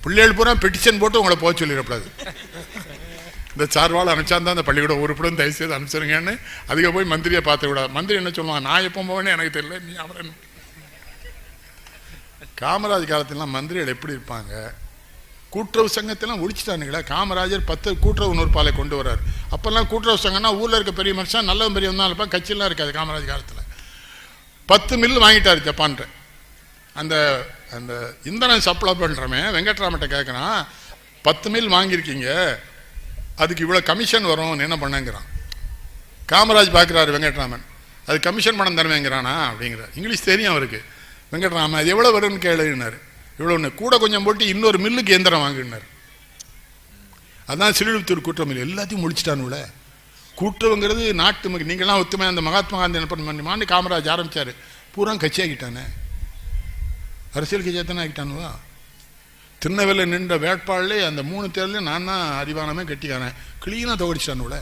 பிள்ளைகள் பூரா பெட்டிஷன் போட்டு உங்களை போக சொல்லிடக்கூடாது. இந்த சார்வால் அனுப்பிச்சாந்தான் அந்த பள்ளிக்கூடம் உறுப்பிடம் தயவுசெய்து அனுப்பிச்சிருங்கன்னு அதுக்கு போய் மந்திரியை பார்த்து விடாது. மந்திரி என்ன சொல்லுவான், நான் எப்போ போவேன்னு எனக்கு தெரியல, நீ அவரை. காமராஜ் காலத்திலாம் மந்திரிகள் எப்படி இருப்பாங்க? கூட்டுறவு சங்கத்தெல்லாம் ஒழிச்சிட்டானுங்களா. காமராஜர் 10 கூட்டுறவு நூற்பாலை கொண்டு வர்றாரு. அப்போல்லாம் கூட்டுறவு சங்கம்னா ஊரில் இருக்க பெரிய மனுஷன் நல்லவன் பெரியவன் தான் இருப்பான், கட்சியெல்லாம் இருக்காது. காமராஜ் காலத்தில் 10 மில் வாங்கிட்டார் ஜப்பான்ட்ட. அந்த அந்த இந்தனம் சப்ளை பண்ணுறவன் வெங்கட்ராமன்ட்ட கேட்குறான், 10 மில் வாங்கியிருக்கீங்க, அதுக்கு இவ்வளோ கமிஷன் வரும், என்ன பண்ணுங்கிறான். காமராஜ் பார்க்குறாரு வெங்கட்ராமன், அது கமிஷன் பணம் தருவேங்கிறானா அப்படிங்கிறார். இங்கிலீஷ் தெரியும் அவருக்கு. வெங்கட்ராமன் அது எவ்வளோ வரும்னு கேளுன்னாரு. இவ்வளோன்னு கூட கொஞ்சம் போட்டு இன்னொரு மில்லுக்கு இயந்திரம் வாங்கினார். அதான் சிறுவிழுத்தூர் கூட்டுறவு மில். எல்லாத்தையும் முடிச்சிட்டானுல. கூட்டுறவுங்கிறது நாட்டு நீங்களாம் ஒத்துமையாக அந்த மகாத்மா காந்தி என்ன பண்ணுமான்னு காமராஜ் ஆரம்பித்தார். பூரா கட்சி ஆகிட்டானே, அரசியல் கட்சியாக தானே ஆகிட்டானுவா. திருநெல்வேலியில் நின்ற வேட்பாளே அந்த 3 தேர்தலையும் நான் தான் அறிவானமே கட்டிக்கானேன். கிளீனாக துவடிச்சிட்டானுல.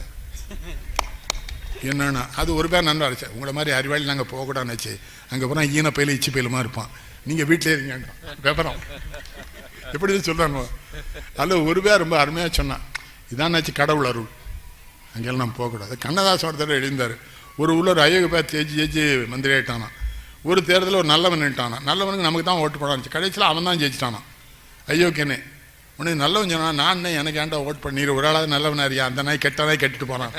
என்னன்னா அது ஒரு பேர் நல்லா இருந்துச்சு. உங்களை மாதிரி அறிவாளி நாங்கள் போகக்கூடாதுச்சு. அங்கே போனால் ஈன பயில இச்சி பயிலுமா இருப்பான். நீங்கள் வீட்டிலே இருங்க விவரம் எப்படி சொல்கிறாங்க. அதில் ஒரு பேர் ரொம்ப அருமையாக சொன்னான். இதானாச்சு கடவுள் அருள், அங்கெல்லாம் நம்ம போகக்கூடாது. கண்ணதாசன் ஒருத்தர் எழுந்தார். ஒரு ஊரில் ஒரு ஐயோ பேர் ஜெயிச்சு மந்திரி ஆகிட்டானா. ஒரு தேர்தலில் ஒரு நல்லவன் நின்ட்டானா. நல்லவனுக்கு நமக்கு தான் ஓட்டு போடான்னு கடைசியில் அவன் தான் ஜெயிச்சிட்டானா. ஐயோக்கேனே உனக்கு நல்லவன் சொன்னான். நான் எனக்கு ஏன்டா ஓட்டு பண்ணிடு, ஒரு ஆளாவது நல்லவன் அறியா, அந்த நாய் கெட்ட நாய் கட்டிட்டு போகிறான்.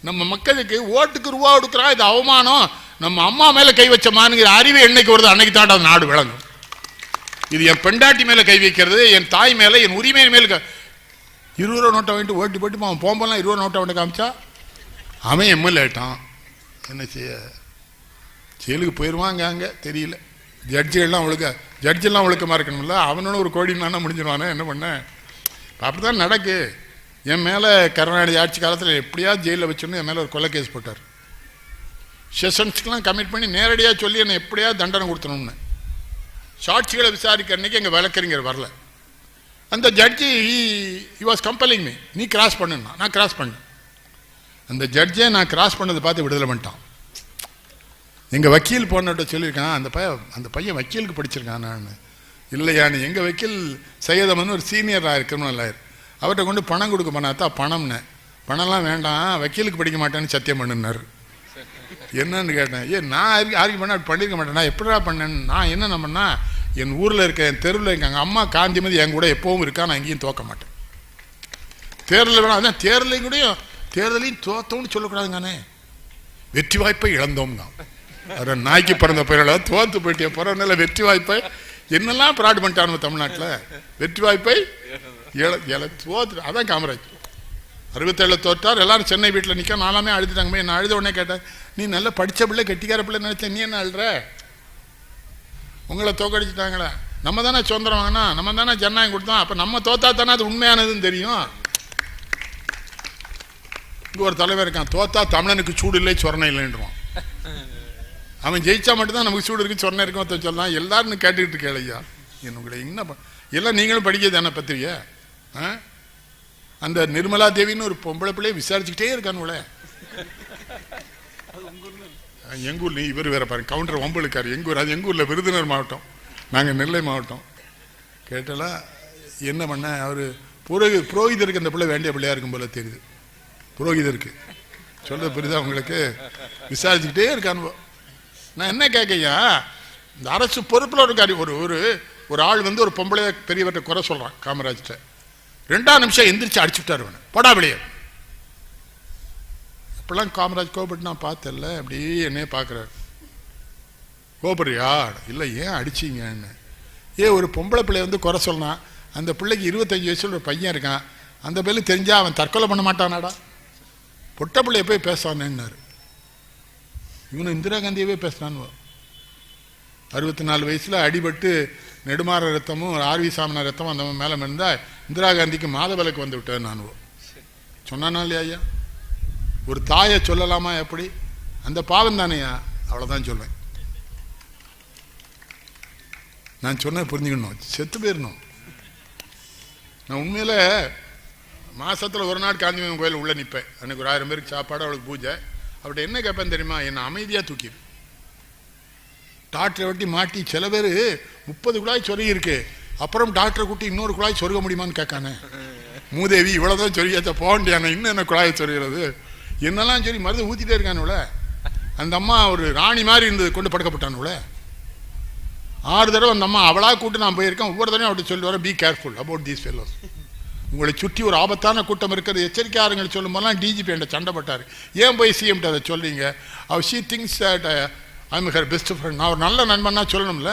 நம்ம மக்களுக்கு ஓட்டுக்கு ரூபா கொடுக்குறா, இது அவமானம், நம்ம அம்மா மேலே கை வச்சமானுங்கிற அறிவு என்னைக்கு வருது அன்னைக்கு தாண்டா அந்த நாடு விளங்கும். இது என் பெண்டாட்டி மேலே கை வைக்கிறது, என் தாய் மேலே, என் உரிமை மேலே 20 ரூபா நோட்டை வாங்கிட்டு ஓட்டி போட்டு அவன் போகும்போதெல்லாம் 20 ரூபா நோட்டை வாங்கிட்டு காமிச்சா அவன் எம்எல்ஏ ஆகிட்டான். என்ன செய்ய, ஜெயிலுக்கு போயிடுவாங்க. அங்கே தெரியல. ஜட்ஜெல்லாம் ஒழுக்கமாக இருக்கணும்ல. அவனோட ஒரு கோடி நானே முடிஞ்சிடுவானே, என்ன பண்ண. அப்படி தான் நடக்கு. என் மேலே கருணாநிதி ஆட்சி காலத்தில் எப்படியாவது ஜெயிலில் வச்சுன்னு என் மேலே ஒரு கொலை கேஸ் போட்டார். செஷன்ஸ்க்கெலாம் கமிட் பண்ணி நேரடியாக சொல்லி என்னை எப்படியாவது தண்டனை கொடுத்தணும்னு. சாட்சிகளை விசாரிக்கிற அன்றைக்கி எங்கள் வழக்கறிஞர் வரல. அந்த ஜட்ஜி ஹி வாஸ் கம்பலிங் மீ, நீ கிராஸ் பண்ணுன்னா. நான் கிராஸ் பண்ணேன். அந்த ஜட்ஜே நான் கிராஸ் பண்ணதை பார்த்து விடுதலை பண்ணிட்டான். எங்கள் வக்கீல் போனட்ட சொல்லியிருக்கான், அந்த பையன் வக்கீலுக்கு படிச்சிருக்கான். நான் இல்லையா, நீ எங்கள் வக்கீல் சையதமன் ஒரு சீனியர் கிரிமினல் லாயர், அவர்கிட்ட கொண்டு பணம் கொடுக்க பண்ணாத்தா. பணம்லாம் வேண்டாம், வக்கீலுக்கு படிக்க மாட்டேன்னு சத்தியம் பண்ணுனார். என்னன்னு கேட்டேன். நான் ஆர்கியூ பண்ண பண்ணியிருக்க மாட்டேன். நான் எப்படிடா பண்ணேன்னு. நான் என்ன பண்ணா, என் ஊரில் இருக்க, என் தெருவில் இருக்காங்க அம்மா காந்திமதி என் கூட எப்பவும் இருக்கா, நான் எங்கேயும் தோக்க மாட்டேன். தேர்தலில் வேணாம், அதான் தேர்தலையும் தோத்தோம்னு சொல்லக்கூடாதுங்கானே. வெற்றி வாய்ப்பை இழந்தோம் தான். அதை நாய்க்கு பிறந்த பிறகு தோத்து போயிட்டே பிறனால வெற்றி வாய்ப்பை என்னெல்லாம் ப்ராட் பண்ணிட்டானு தமிழ்நாட்டில். வெற்றி வாய்ப்பை தோத்து. அதான் காமராஜ் 67 தோற்றார். எல்லாரும் சென்னை வீட்டில் நிற்க, நாலாமே அழுதுட்டாங்க. என்ன அழுத உடனே கேட்டேன், நீ நல்லா படித்த பிள்ளை கெட்டிக்கார பிள்ளை நினைச்சேன், நீ என்ன அழுற, உங்களை தோக்கடிச்சிட்டாங்களே, நம்ம தானே சுதந்திரம் வாங்கினா, நம்ம தானே ஜனநாயகம் கொடுத்தோம், அப்போ நம்ம தோத்தா தானே அது உண்மையானதுன்னு தெரியும். இங்கே ஒரு தலைவர் இருக்கான், தோத்தா தமிழனுக்கு சூடு இல்லை சொரணை இல்லைன்றான். அவன் ஜெயிச்சா மட்டும்தான் நமக்கு சூடு இருக்கு சொரணை இருக்கும் சொல்லலாம். எல்லாரும் கேட்டுக்கிட்டு கேளையா என்னுடைய என்ன எல்லாம் நீங்களும் படிக்கிறது தானே பத்திரிக்கை. அந்த நிர்மலா தேவின்னு ஒரு பொம்பளை பிள்ளையை விசாரிச்சுக்கிட்டே இருக்கானுங்களே. எங்கூர் நீ இவர் வேற பாருங்க, கவுண்டர் ஒம்பளுக்காரு. எங்கூர் அது எங்கூரில் விருதுநகர் மாவட்டம், நாங்கள் நெல்லை மாவட்டம். கேட்டாலாம் என்ன பண்ண, அவர் புரோகிதருக்கு அந்த பிள்ளை வேண்டிய பிள்ளையா இருக்கும் போல தெரியுது. புரோகிதருக்கு சொல்ல புரியுதா உங்களுக்கு? விசாரிச்சுக்கிட்டே இருக்கானுவோ. நான் என்ன கேட்கையா, இந்த அரசு பொறுப்பில் இருக்காரு. ஒரு ஆள் வந்து ஒரு பொம்பளைய பெரியவர்கிட்ட குறை சொல்கிறான் காமராஜ்கிட்ட. 2ஆம் நிமிஷம் எந்திரிச்சு அடிச்சுட்டார் அவனை, போடா வெளியே. அப்பெல்லாம் காமராஜ் கோபப்பட்டு நான் பார்த்தல, அப்படியே என்னையே பார்க்குறாரு. கோபப்படுறியா? இல்லை, ஏன் அடிச்சிங்கன்னு. ஒரு பொம்பளை பிள்ளைய வந்து குறை சொல்லலாம். அந்த பிள்ளைக்கு 25 வயசுல ஒரு பையன் இருக்கான். அந்த பிள்ளை தெரிஞ்சா அவன் தற்கொலை பண்ண மாட்டானாடா, பொட்ட பிள்ளைய போய் பேசுவானேன்னாரு. இவனு இந்திரா காந்தியவே பேசுனான்னு. 64 வயசுல அடிபட்டு நெடுமாற ரத்தமும் ஆர்வி சாமனார் ரத்தமும் அந்த மேலே இருந்தால் இந்திரா காந்திக்கு மாதவிலக்கு வந்து விட்டேன் நான். சொன்னானா இல்லையா ஐயா? ஒரு தாயை சொல்லலாமா? எப்படி? அந்த பாவம் தானேயா, அவ்வளோதான் சொல்வேன். நான் சொன்ன புரிஞ்சுக்கணும், செத்து போயிடணும். நான் உண்மையில் மாதத்தில் ஒரு நாள் காந்திமதி கோயில் உள்ளே நிற்பேன். எனக்கு ஒரு 1000 பேருக்கு சாப்பாடு, அவளுக்கு பூஜை. அவர்கிட்ட என்ன கேட்பேன் தெரியுமா? என்னை அமைதியாக தூக்கிடு. டாக்டரை வட்டி மாட்டி சில பேர் 30 குழாய் சொருகி இருக்கு, அப்புறம் டாக்டரை கூட்டி இன்னொரு குழாய் சொருக முடியுமான்னு கேட்கானே. மூதேவி இவ்வளோதான் சொருகியாச்சா, போக வேண்டியானே, இன்னும் என்ன குழாயை சொருகிறது, என்னெல்லாம் சரி மருந்து ஊற்றிட்டே இருக்கானுல. அந்த அம்மா ஒரு ராணி மாதிரி இருந்தது, கொண்டு படுக்கப்பட்டானுல. 6 தடவை அந்த அம்மா அவளாக கூட்டு நான் போயிருக்கேன். ஒவ்வொரு தடவையும் அவர்கிட்ட சொல்லி வரேன், be careful about these fellows. உங்களை சுற்றி ஒரு ஆபத்தான கூட்டம் இருக்கிறது, எச்சரிக்கையாருங்கள் சொல்லும் போதெல்லாம் டிஜிபி என்கிட்ட சண்டை பட்டார். ஏன் போய் சிஎம்கிட்ட அதை சொல்றீங்க? அவர் she thinks that I am her best friend. நான் ஒரு நல்ல நண்பன்னா சொல்லணும்ல.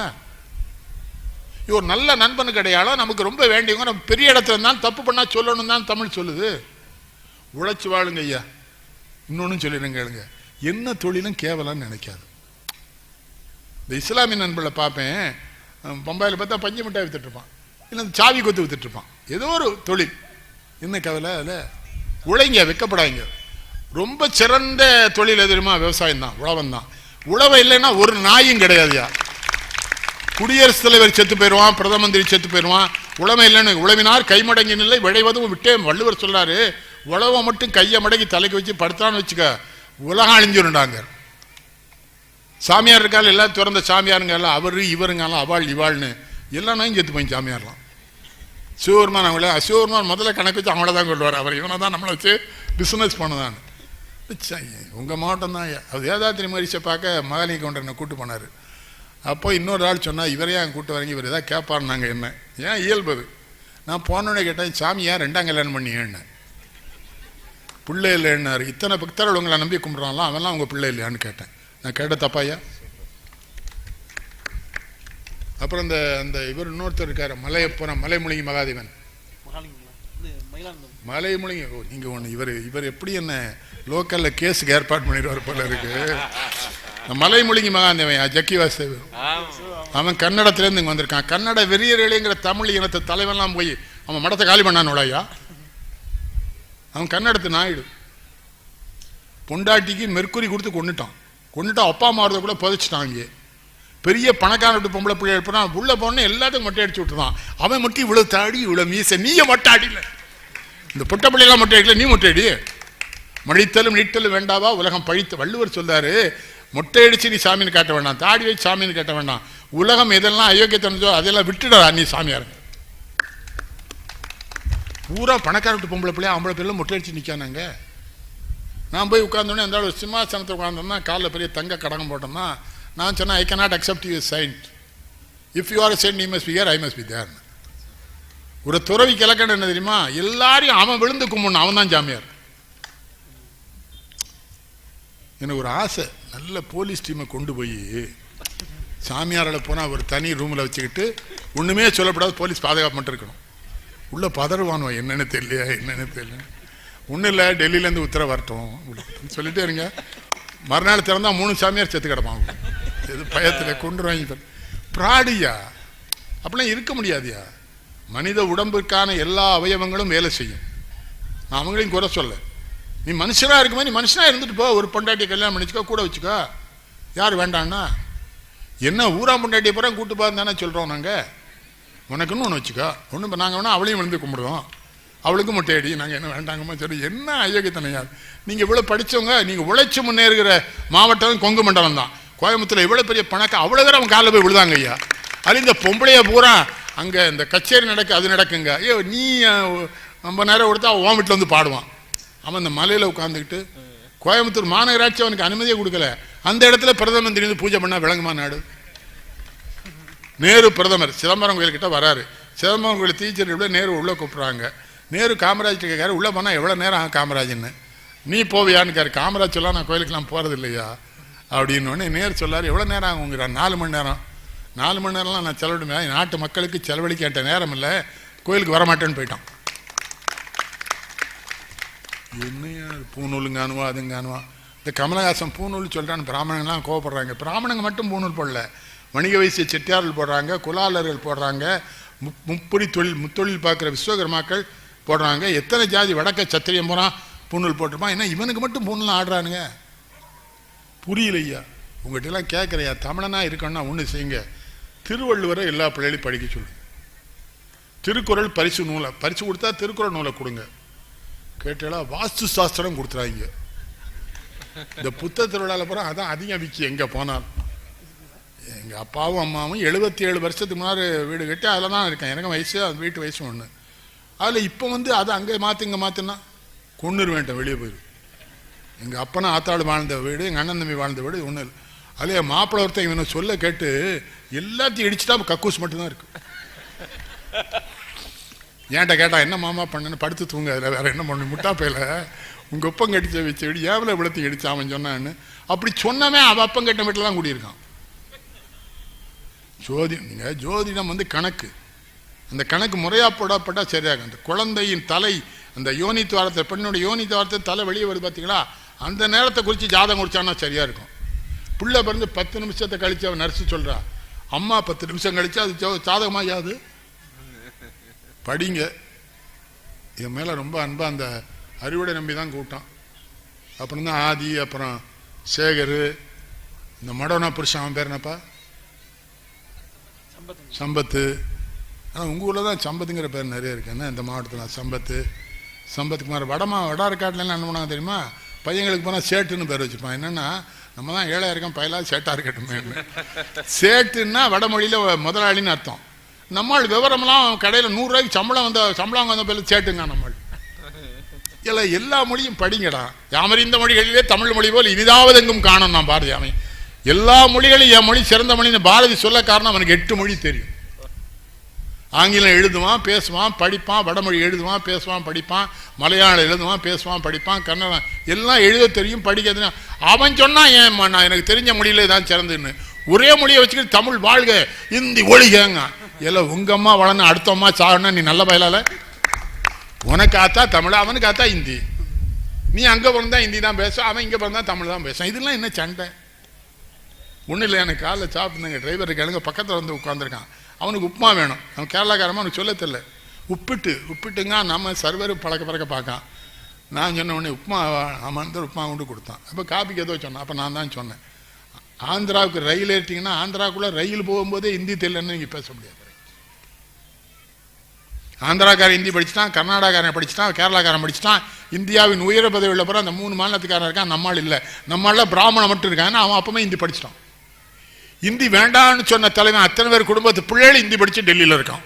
ஒரு நல்ல நண்பனுக்கு அடையாளம் நமக்கு ரொம்ப வேண்டியவங்க, நம்ம பெரிய இடத்துல இருந்தாலும் தப்பு பண்ணால் சொல்லணும் தான் தமிழ் சொல்லுது. உழைச்சி வாழுங்க ஐயா. இன்னொன்னு சொல்லிடுங்க கேளுங்க, என்ன தொழிலும் கேவலன்னு நினைக்காது. இந்த இஸ்லாமிய நண்பர்களை பார்ப்பேன், பம்பாயில் பார்த்தா பஞ்சு மிட்டாய் வித்துட்ருப்பான், இல்லை சாவி கொத்து வித்துட்ருப்பான். ஏதோ ஒரு தொழில், என்ன கவலை? அதில் உழைங்க, வைக்கப்படாங்க. ரொம்ப சிறந்த தொழில் எது தெரியுமா? விவசாயம் தான், உழவன் தான். உழவை இல்லைன்னா ஒரு நாயும் கிடையாதுயா. குடியரசுத் தலைவர் செத்து போயிடுவான், பிரதம மந்திரி செத்து போயிடுவான். உழமை இல்லைன்னு உழவினார் கைமடங்கி நிலை விளைவதும் விட்டே வள்ளுவர் சொல்றாரு. உழவை மட்டும் கையை மடக்கி தலைக்கு வச்சு படுத்தான்னு வச்சுக்க, உலகம் அழிஞ்சிருண்டாங்க. சாமியார் இருக்கால எல்லாம் திறந்த சாமியாருங்க எல்லாம், அவரு இவருங்கலாம் அவள் இவாள்னு எல்லாம் செத்து போய் சாமியார்லாம். சிவபெருமான் அவங்கள சிவபெருமான் முதல்ல கணக்கு வச்சு அவங்கள தான் கொள்வார். அவர் இவனை தான் நம்மளை வச்சு பிஸ்னஸ் பண்ணதான். உங்கள் மாவட்டம் தான் அது வேதாத்திரி மரிசை பார்க்க மகாலிங்க கவுண்டனை கூட்டு போனார். அப்போ இன்னொரு ஆள் சொன்னால் இவரையே அங்கே கூட்டு வரீங்க, இவர் எதாவது கேட்பாருனாங்க. என்ன ஏன் இயல்பது. நான் போனோடனே கேட்டேன், சாமி ஏன் 2ஆம் கல்யாணம் பண்ணியேன்னு. பிள்ளை இல்லைன்னாரு. இத்தனை பக்தர்கள் உங்களை நம்பி கும்பிட்றாங்களாம், அவெல்லாம் உங்கள் பிள்ளை இல்லையான்னு கேட்டேன். நான் கேட்ட தப்பாயா? அப்புறம் இந்த அந்த இவர் இன்னொருத்தர் இருக்கார், மலைமுழுங்கி மகாதேவன், மலைமுழுங்கி. ஓ நீங்கள் ஒன்று இவர் எப்படி என்ன லோக்கலில் கேஸுக்கு ஏற்பாடு பண்ணிடுவார் போல இருக்கு. மலைமுழுங்கி மகாதேவன் ஜக்கி வாசுதேவன், அவன் கன்னடத்துலேருந்து இங்கே வந்திருக்கான். கன்னட வெறியர்களேங்கிற தமிழ் இனத்தை தலைவன்லாம் போய் அவன் மடத்தை காலி பண்ணானோடாயா. அவன் கன்னடத்து நாயுடு. பொண்டாட்டிக்கு மெர்க்குரி கொடுத்து கொண்டுட்டான். அப்பா அம்மா கூட புதைச்சிட்டான். இங்கே பெரிய பணக்கார விட்டு பொம்பளை பிள்ளை எழுப்பினா உள்ள போன எல்லாத்துக்கும் மொட்டை அடிச்சு விட்டுருவான். அவன் மட்டும் இவ்வளோ தாடி இவ்வளோ மீசை, நீயே மொட்டை அடியில. இந்த பொட்டை பிள்ளைலாம் மொட்டை அடிக்கல, நீ மொட்டை அடி. மடித்தலும் நீட்டலும் வேண்டாவா உலகம் பழித்து. வள்ளுவர் சொல்றாரு, மொட்டை அடிச்சு நீ சாமின்னு காட்ட வேண்டாம், தாடி வச்சு சாமின்னு காட்ட வேண்டாம். உலகம் எதெல்லாம் அயோக்கியத்தனதோ அதெல்லாம் விட்டுடா நீ சாமியாருங்க. பூரா பணக்கார விட்டு பொம்பளை பிள்ளையா ஆம்பளை பிள்ளை மொட்டை அடிச்சு நிற்கானாங்க. நான் போய் உட்கார்ந்தோடனே அந்த ஒரு சிம்மாசனத்தை உட்கார்ந்தோம்னா காலில் பெரிய தங்க கடகம் போட்டோம்னா நான் சொன்னேன், I cannot accept you saint. If you are saint you must be here, I must be there. ஒரு துறவி கிழக்கணும் என்ன தெரியுமா, எல்லாரையும் அவன் விழுந்து கும்பிடணும், அவன் தான் சாமியார். எனக்கு ஒரு ஆசை, நல்ல போலீஸ் டீமை கொண்டு போய் சாமியாரில் போனால் ஒரு தனி ரூமில் வச்சுக்கிட்டு ஒன்றுமே சொல்லப்படாது, போலீஸ் பாதுகாப்பு மட்டும் இருக்கணும். உள்ளே பதறுவானுவா, என்னென்னு தெரியல. ஒன்றும் இல்லை, டெல்லியிலேருந்து உத்தரவு வரட்டும் சொல்லிட்டே இருங்க. மறுநாள் திறந்தால் 3 சாமியார் செத்து கிடப்பான். இது பயத்தில் கொண்டு வாங்கி ப்ராடியா, அப்படிலாம் இருக்க முடியாதியா. மனித உடம்புக்கான எல்லா அவயவங்களும் வேலை செய்யும். நான் அவங்களையும் குறை சொல்ல. நீ மனுஷனாக இருக்குமா, நீ மனுஷனாக இருந்துட்டு போ. ஒரு பொண்டாட்டியை கல்யாணம் பண்ணிச்சுக்கோ, கூட வச்சுக்கோ, யார் வேண்டான்னா என்ன. ஊரா பொண்டாட்டியை பூரா கூட்டு பாருந்தானே சொல்கிறோம் நாங்கள். உனக்குன்னு ஒன்று வச்சுக்கோ, ஒன்று இப்போ நாங்கள் வேணால் அவளையும் விழுந்து கும்பிடுவோம், அவளுக்கும் முட்டையடி, நாங்கள் என்ன வேண்டாங்கம்மா சரி. என்ன அயோக்கியத்தனையா. நீங்கள் இவ்வளோ படித்தவங்க, நீங்கள் உழைச்சி முன்னேறுகிற மாவட்டம் கொங்கு மண்டலம் தான். கோயம்புத்தூர் இவ்வளோ பெரிய பணக்கம், அவ்வளோ பேர் அவன் காலில் போய் விழுதாங்க ஐயா. அது இந்த பொம்பளையை பூரா அங்கே இந்த கச்சேரி நடக்கு, அது நடக்குங்க. ஐயோ நீ 50 நேரம் கொடுத்தா அவன் வீட்டில் வந்து பாடுவான். அவன் இந்த மலையில் உட்காந்துக்கிட்டு கோயம்புத்தூர் மாநகராட்சி அவனுக்கு அனுமதியே கொடுக்கல. அந்த இடத்துல பிரதம மந்திரி வந்து பூஜை பண்ணால் விளங்குமா நாடு. நேரு பிரதமர் சிதம்பரம் கோயில்கிட்ட வராரு. சிதம்பரம் கோயில் டீச்சர் நேரு உள்ளே கூப்பிட்றாங்க. நேரு காமராஜ் கேட்காரு, உள்ளே போனால் எவ்வளோ நேரம் ஆகும் காமராஜன்னு. நீ போவியான்னு கேரு. காமராஜ் சொல்லலாம், நான் கோயிலுக்கெல்லாம் போகிறது இல்லையா அப்படின்னோடனே நேரு சொல்லார், எவ்வளோ நேரம் ஆகுங்கிறான். 4 மணி நேரம். 4 மணி நேரம்லாம் நான் செலவிடுமே, நாட்டு மக்களுக்கு செலவழிக்க கேட்ட நேரம் இல்லை, கோயிலுக்கு வரமாட்டேன்னு போயிட்டான். என்னையா பூநூலுங்கானுவா அதுங்கானுவா. இந்த கமலஹாசன் பூநூல் சொல்கிறான்னு பிராமணங்கள்லாம் கோவப்படுறாங்க. பிராமணங்க மட்டும் பூநூல் போடல, வணிக வைசிய செட்டியார்கள் போடுறாங்க, குலாளர்கள் போடுறாங்க, முத்தொழில் பார்க்குற விஸ்வகர்மாக்கள் போடுறாங்க. எத்தனை ஜாதி வடக்க சத்திரியம் போகிறான் பூநூல் போட்டிருப்பான். என்ன இவனுக்கு மட்டும் பூநூல்லாம் ஆடுறானுங்க, புரியலையா. உங்கள்கிட்டலாம் கேட்குறையா, தமிழனாக இருக்கணும்னா ஒன்று செய்யுங்க, திருவள்ளுவரை எல்லா பிள்ளைகளையும் படிக்க சொல்லுங்க. திருக்குறள் பரிசு நூலை பரிசு கொடுத்தா திருக்குறள் நூலை கொடுங்க. கேட்டாலா வாஸ்து சாஸ்திரம் கொடுத்துறாங்க. இந்த புத்த திருவிழாவில் போகிற அதான் அதிகம் விக்கி. எங்கே போனால் எங்கள் அப்பாவும் அம்மாவும் 77 வருஷத்துக்கு முன்னாடி வீடு கட்டி அதில் தான் இருக்கேன். எனக்கு வயசு, அது வீட்டு வயசு ஒன்று. அதில் இப்போ வந்து அதை அங்கே மாற்று இங்கே மாற்றுனா கொண்டுரு வேண்டாம், வெளியே போயிடும். எங்கள் அப்பனா ஆத்தாள் வாழ்ந்த வீடு, எங்கள் அண்ணன் தம்பி வாழ்ந்த வீடு ஒன்றும் இல்லை. அதிலே மாப்பிள்ளை ஒருத்தன் இவனை சொல்ல கேட்டு எல்லாத்தையும் இடிச்சுட்டா கக்கூஸ் மட்டும்தான் இருக்கு. ஏன்ட்ட கேட்டால் என்ன மாமா பண்ணு, படுத்து தூங்க, அதில் வேறு என்ன பண்ணு, முட்டா பையில உங்கள் ஒப்பம் கட்டிச்ச வச்ச வீடு ஏவலை விளத்தையும் இடிச்சு அவன் சொன்னான்னு. அப்படி சொன்னவன் அவன் அப்பம் கட்ட வீட்டில் தான் கூடியிருக்கான். நீங்கள் ஜோதிடம் வந்து கணக்கு, அந்த கணக்கு முறையாக போடப்பட்டால் சரியாகும். அந்த குழந்தையின் தலை, அந்த யோனி துவாரத்தை, பெண்ணோட யோனி துவாரத்தை தலை வெளியே வருது பார்த்தீங்களா, அந்த நேரத்தை குறித்து ஜாதகம் குடிச்சான்னா சரியாக இருக்கும். பிள்ளை பிறந்து 10 நிமிஷத்தை கழித்து அவன் நர்ஸு சொல்கிறா, அம்மா 10 நிமிஷம் கழித்து அது ஜாதகமாக யாது படிங்க. என் மேலே ரொம்ப அன்பாக அந்த அறிவுடை நம்பி தான் கூட்டான். அப்புறம் தான் ஆதி, அப்புறம் சேகர், இந்த மடோனா புருஷன் அவன் பேர் என்னப்பா, சம்பத்து. ஆனால் உங்கள் ஊரில் தான் சம்பத்துங்கிற பேர் நிறைய இருக்கு. என்ன இந்த மாவட்டத்தில் சம்பத்து, சம்பத்குமார் வடார்காட்டில் என்ன பண்ணாங்க தெரியுமா? பையங்களுக்கு போனால் சேட்டுன்னு பேர் வச்சுப்பான். என்னென்னா நம்ம தான் ஏழையாக இருக்கோம், பயலாக சேட்டாக இருக்கட்டும். சேட்டுன்னா வடமொழியில் முதலாளின்னு அர்த்தம். நம்மால் விவரம்லாம் கடையில் 100 ரூபாய்க்கு சம்பளம் வந்த பேர் சேட்டுங்க. நம்மால் இல்லை, எல்லா மொழியும் படிங்கடா. யாமறிந்த மொழிகளிலே தமிழ் மொழி போல் இனிதாவது எங்கும் காணும். நான் பாரதி அவன் எல்லா மொழிகளும் என் மொழி சிறந்த மொழின்னு பாரதி சொல்ல காரணம் அவனுக்கு 8 மொழி தெரியும். ஆங்கிலம் எழுதுவான், பேசுவான், படிப்பான். வடமொழி எழுதுவான், பேசுவான், படிப்பான். மலையாளம் எழுதுவான், பேசுவான், படிப்பான். கன்னடம் எல்லாம் எழுத தெரியும், படிக்க தெரியும். அவன் சொன்னான் நான் எனக்கு தெரிஞ்ச மொழியில தான் சிறந்துன்னு. ஒரே மொழியை வச்சுக்கிட்டு தமிழ் வாழ்க, இந்தி ஒழிகங்க. எல்லாம் உங்க அம்மா வளர்ந்து அடுத்த அம்மா சாகனா நீ நல்ல பயலால? உனக்கு ஆத்தா தமிழ், அவனுக்கு ஆத்தா ஹிந்தி. நீ அங்கே பிறந்தா ஹிந்தி தான் பேச, அவன் இங்கே பிறந்தா தமிழ் தான் பேசான். இதெல்லாம் என்ன சண்டை? ஒன்றும் இல்லை, எனக்கு காலைல சாப்பிட்டுங்க டிரைவர் கேளுங்க, பக்கத்தில் வந்து உட்காந்துருக்கான். அவனுக்கு உப்புமா வேணும். அவன் கேரளாக்காரமாக அவனுக்கு சொல்ல தெரியல. உப்புட்டுங்க நம்ம சர்வர் பழக்க பார்க்கான். நான் சொன்ன உடனே உப்புமா அவன் வந்து உப்புமா கொண்டு கொடுத்தான். அப்போ காப்பிக்கு ஏதோ சொன்னான். அப்போ நான் தான் சொன்னேன், ஆந்திராவுக்கு ரயில் ஏற்றிங்கன்னா ஆந்திராவுக்குள்ளே ரயில் போகும்போதே ஹிந்தி தெரியலன்னு நீங்கள் பேச முடியாது. ஆந்திராக்காரன் ஹிந்தி படிச்சுட்டான், கர்நாடகாரன் படிச்சுட்டான், கேரளாக்காரன் படிச்சுட்டான். இந்தியாவின் உயர பதவி உள்ள பிறகு அந்த 3 மாநிலத்துக்காரன் இருக்கான். நம்மால் இல்லை, நம்மளால் பிராமணன் மட்டும் இருக்காங்கன்னா அவன் அப்பவுமே ஹிந்தி படிச்சிட்டான். ஹிந்தி வேண்டான்னு சொன்ன தலைவன் அத்தனை பேர் குடும்பத்து பிள்ளைகள் ஹிந்தி படித்து டெல்லியில் இருக்கான்.